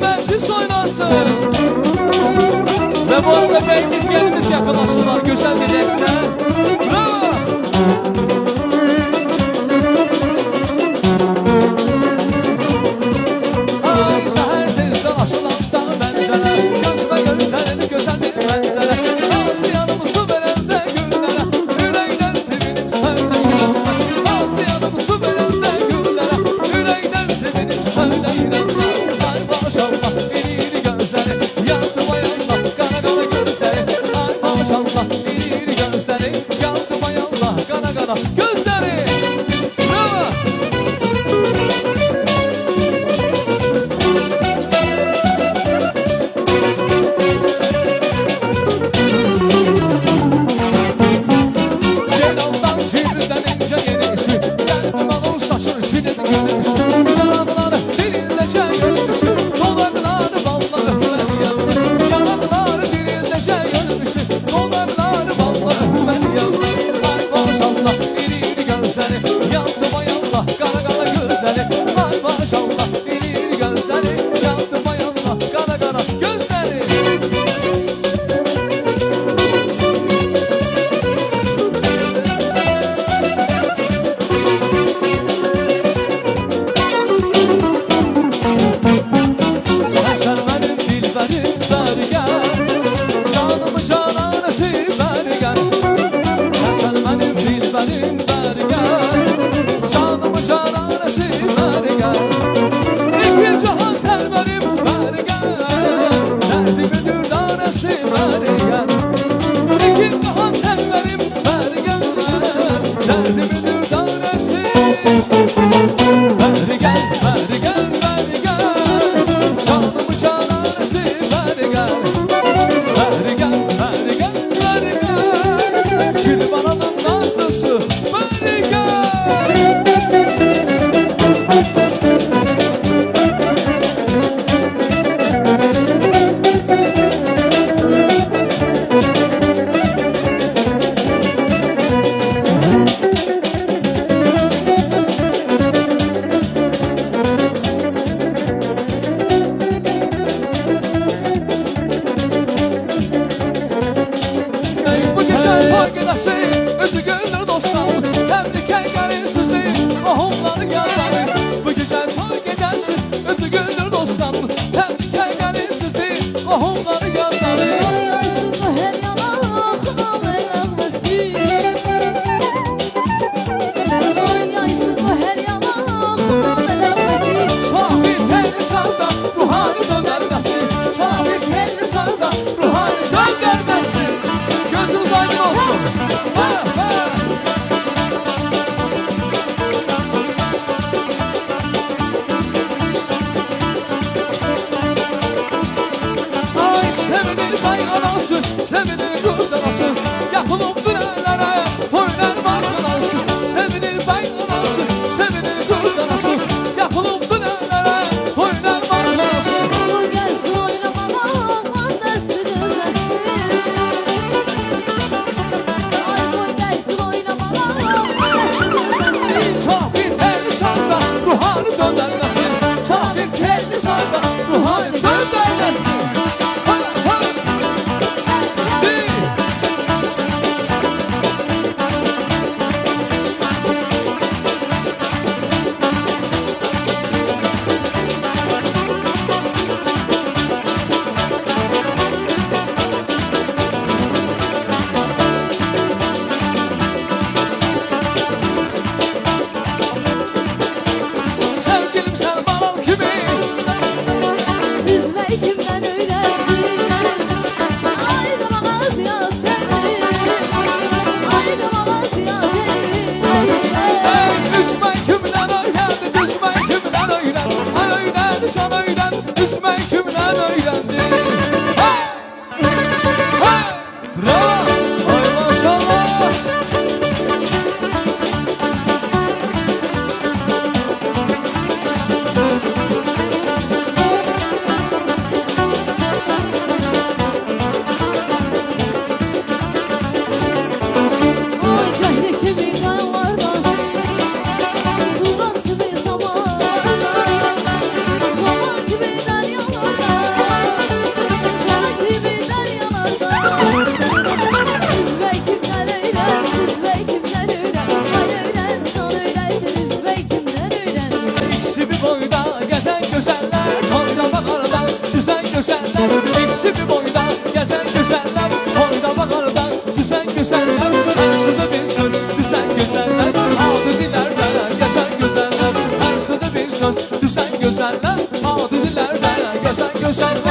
meclis oynasın. Ve bu arada beyimiz gelimiz yakalasınlar. Güzel bir ekse. Bravo. Ay seher tezden açılanda benzere, gözüme gözlerini güzeldir benzere. Nazlı yanımı su verende güllere, yüreğden sevinip söyleyirem. Nazlı yanımı su verende güllere, yüreğden sevinip söyleyirem. Ay maşallah iri gözleri, yandı bayanlar kara kara gözleri. Ay maşallah iri gözleri, yandı bayanlar kara kara gözleri. Bravo. Celaldan şiirden ince yenisi, geldim alır saçır şirin gönüsü. Yanadılar dirilece gönüsü, dolarlar valla öpmeliyem. Yanadılar dirilece gönüsü, dolarlar valla öpmeliyem. Ay maşallah iri iri gözleri, yandı bayanla kara kara gözleri. Ay maşallah iri iri gözleri, yandı bayanla kara kara gözleri. Sen benim dilberim ver gel, canımı cananesi ver gel. Sen benim dilberim ver gel, canımı cananesi ver gel. İki cihan serverim ver gel, derdimi dürdanesi ver gel. İki cihan serverim ver gel, derdimi dürdanesi. Ver gel, ver gel, ver gel, canımı cananesi ver gel. Ver gel, ver gel, ver gel, Şirvan'ın nazlısı ver gel. Bu gece fark edesi, özü gönlür dostlarım. Tebrik ederim sizi, ahımları yanları. Bu gece fark edesi, özü gönlür dostlarım. Tebrik ederim sizi, ahımları yanları. Şahit telli sazda ruhani döndürmesin. Şahit telli sazda ruhani döndürmesin. Gözünüz aydın olsun. Ha, ha. Ay sevinir bey anası, sevinir kız anası. Yapılıp dünelere toylar var kınası. Sevinir bey anası, sevinir kız anası. Yapılıp dünelere toylar var kınası. Şahit telli sazda ruhani döndürmesin. Şahit telli sazda ruhani döndürmesin. Ha, ha. Değil. Kimi boyda gezen güzeller, boyda bakarda süsen güzeller. Her söze bir söz düşen güzeller, adı dilerde gezen güzeller. Her söze bir söz düşen güzeller, adı dilerde gezen güzeller.